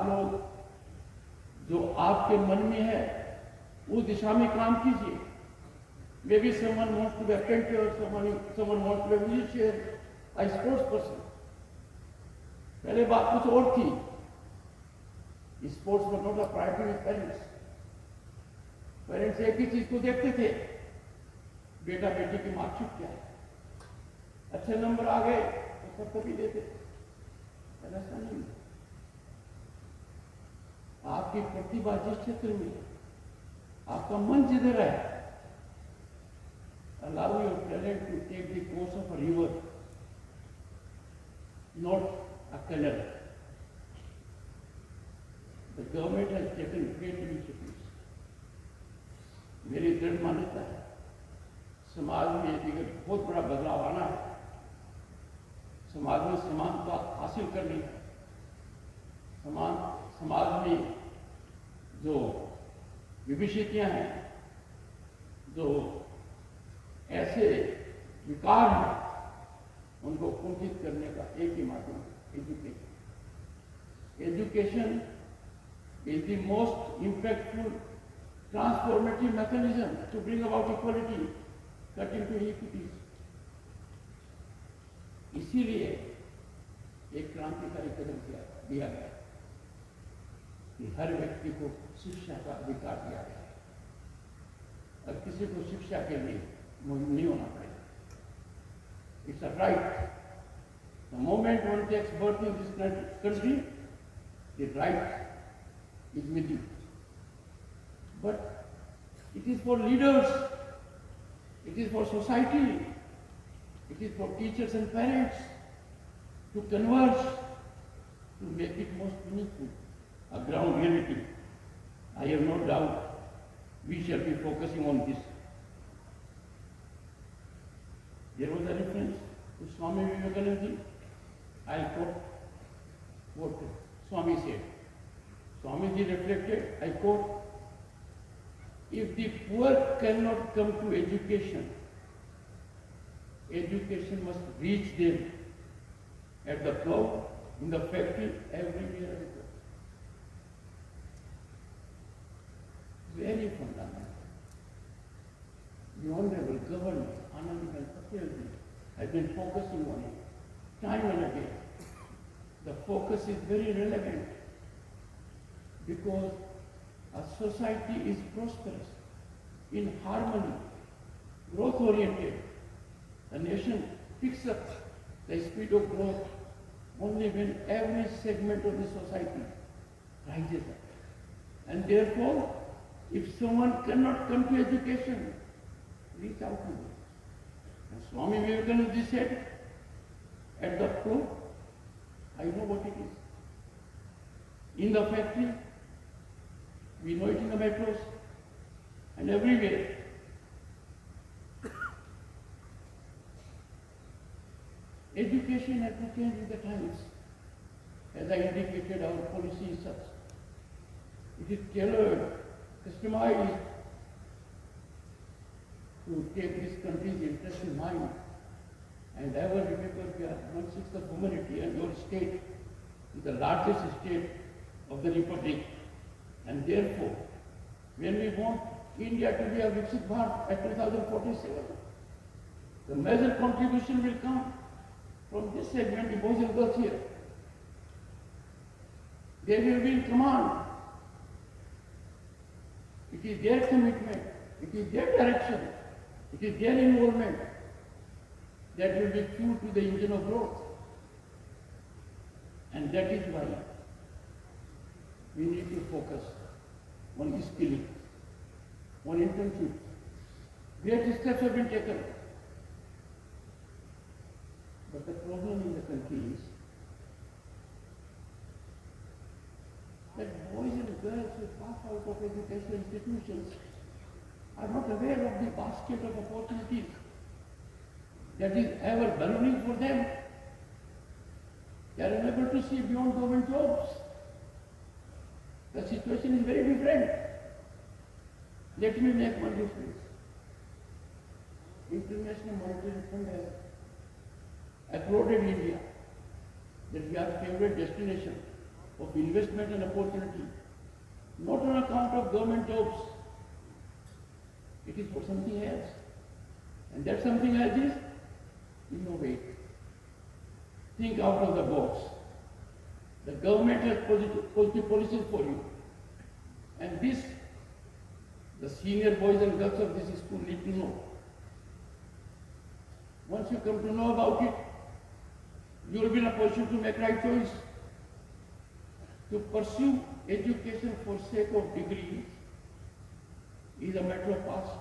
आप लोग जो आपके मन में है उस दिशा में काम कीजिए। Maybe someone wants to be a painter, someone wants to be a musician, a sports person. पहले बात कुछ और थी। Sports was not a priority with parents. Parents एक ही चीज को देखते थे, बेटा बेटी की मार्कशीट क्या है, अच्छे नंबर आ गए तो सब कभी देते। ऐसा नहीं, आपकी प्रतिभा जिस क्षेत्र में, आपका मन जिधर है, allow your talent to take the course of a river, not a canal. The government has taken great initiatives. मेरी दृढ़ मान्यता है, समाज में यदि बहुत बड़ा बदलाव आना है, समाज में समानता हासिल करनी है, समाज में जो विभिन्नताएं हैं, जो ऐसे विकार हैं, उनको कुंठित करने का एक ही माध्यम है, education. Education is the most impactful transformative mechanism to bring about equality, cutting to inequities. इसीलिए एक क्रांतिकारी कदम दिया गया कि हर व्यक्ति को शिक्षा का अधिकार दिया गया है, और किसी को शिक्षा के लिए नहीं होना पड़ेगा। It's a right. The moment one takes birth in this country, the right is with you. But it is for leaders, it is for society, it is for teachers and parents to converge, to make it most meaningful, a ground reality. I have no doubt we shall be focusing on this. There was a reference to Swami Vivekananda. I'll quote what Swami said. Swamiji reflected, I quote, if the poor cannot come to education, education must reach them at the plough, in the factory, everywhere. Very fundamental. The Honorable Governor, Anandabhai Patel, has been focusing on it time and again. The focus is very relevant because a society is prosperous, in harmony, growth-oriented. A nation picks up the speed of growth only when every segment of the society rises up. And therefore, if someone cannot come to education, reach out to them. And Swami Vivekananda said, at the plough, I know what it is. In the factory, we know it in the metros and everywhere. Education has to change with the times. As I indicated, our policy is such. It is tailored, customized to take this country's interest in mind. And ever remember, we are 1/6 of humanity, and your state is the largest state of the Republic. And therefore, when we want India to be a Viksit Bharat at 2047, the major contribution will come from this segment, the boys and girls here. They will be in command. It is their commitment, it is their direction, it is their involvement that will be fuel to the engine of growth. And that is why we need to focus on skilling, on internships. Great steps have been taken. But the problem in the country is that boys and girls who pass out of educational institutions are not aware of the basket of opportunities that is ever ballooning for them. They are unable to see beyond government jobs. The situation is very different. Let me make one difference. International Monetary Fund has applauded India that we are a favorite destination of investment and opportunity, not on account of government jobs. It is for something else. And that something else is innovate. Think out of the box. The government has positive policies for you. And this, the senior boys and girls of this school need to know. Once you come to know about it, you will be in a position to make right choice. To pursue education for sake of degree is a matter of past.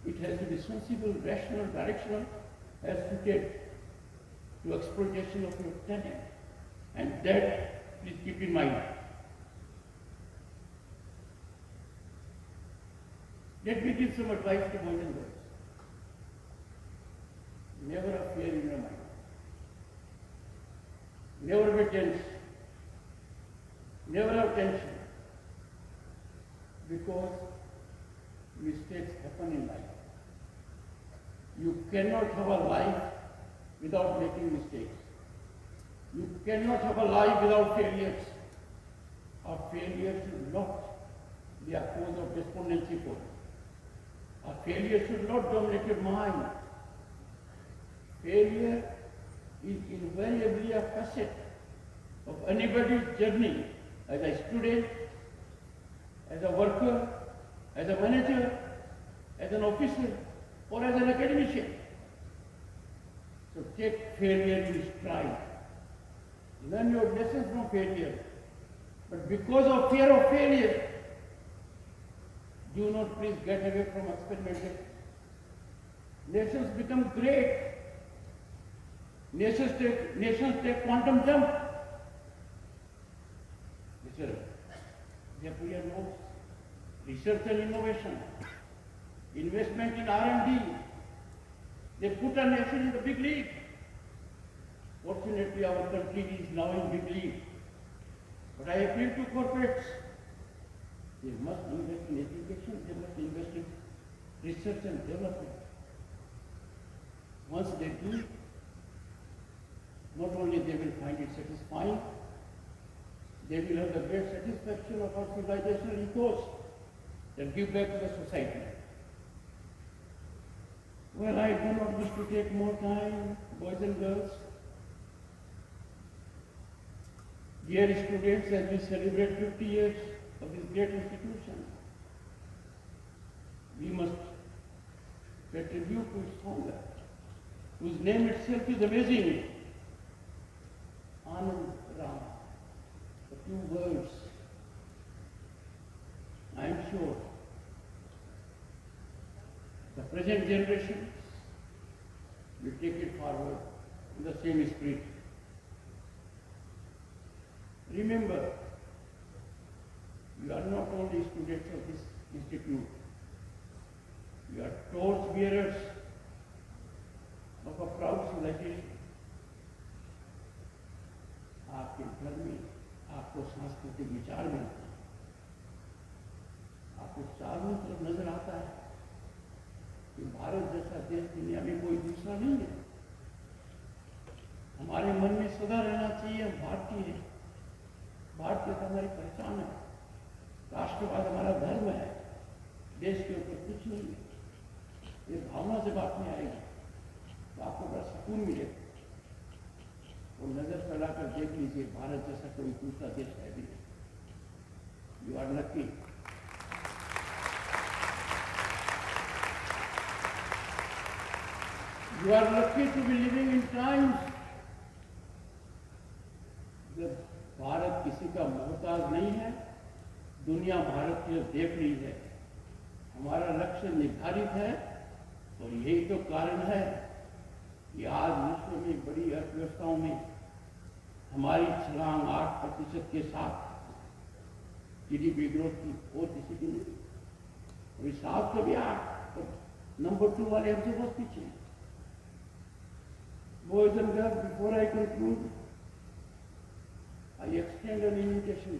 It has to be sensible, rational, directional, as fitted to exploitation of your talent. And that, please keep in mind. Let me give some advice to boys and girls. Never a fear in your mind. Never be tense. Never have tension. Because mistakes happen in life. You cannot have a life without making mistakes. You cannot have a life without failures. A failure should not be a cause of despondency for you. A failure should not dominate your mind. Failure is invariably a facet of anybody's journey as a student, as a worker, as a manager, as an officer, or as an academician. So take failure in stride. Learn your lessons from failure. But because of fear of failure, do not please get away from experimentation. Nations become great. Nations take quantum jump. They put your notes. Research and innovation. Investment in R&D. They put a nation in the big league. Fortunately, our country is now in big league. But I appeal to corporates. They must invest in education. They must invest in research and development. Once they do, not only they will find it satisfying, they will have the great satisfaction of our civilizational ethos that give back to the society. Well, I do not wish to take more time, boys and girls. Dear students, as we celebrate 50 years of this great institution, we must pay tribute to its founder, whose name itself is amazing. Anand Ram. A few words. I am sure the present generation will take it forward in the same spirit. Remember, you are not only students of this institute, you are torch bearers of a proud civilization. आपके घर में आपको सांस्कृतिक विचार मिलता है, आपको चारों तरफ नजर आता है कि भारत जैसा देश दुनिया में कोई दूसरा नहीं है। हमारे मन में सदा रहना चाहिए हम भारतीय हैं, भारतीयता हमारी पहचान है, राष्ट्रवाद हमारा धर्म है, देश के ऊपर कुछ नहीं है। ये भावना से बात में आएगी तो आपको बड़ा सुकून मिलेगा। और नजर फैलाकर देख लीजिए, भारत जैसा कोई दूसरा देश है भी नहीं। You are lucky. You are lucky to be living in times जब भारत किसी का मोहताज नहीं है, दुनिया भारत की ओर देख रही है। हमारा लक्ष्य निर्धारित है और यही तो कारण है कि आज विश्व में बड़ी अर्थव्यवस्थाओं में हमारी छलांग 8% के साथ जीडीपी ग्रोथ की बहुत किसी की नहीं। अभी 7 तो भी 8, नंबर 2 वाले हमसे बहुत पीछे हैं। Boys and girls, before I conclude, I extend an invitation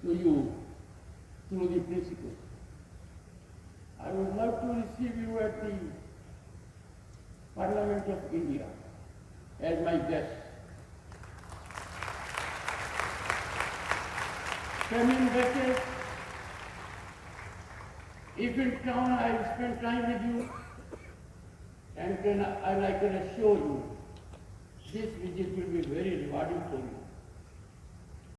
to you through the principal. I would love to receive you at the Parliament of India as my guest. famine battle. If in town I spend time with you, and I can assure you, this visit will be very rewarding for you.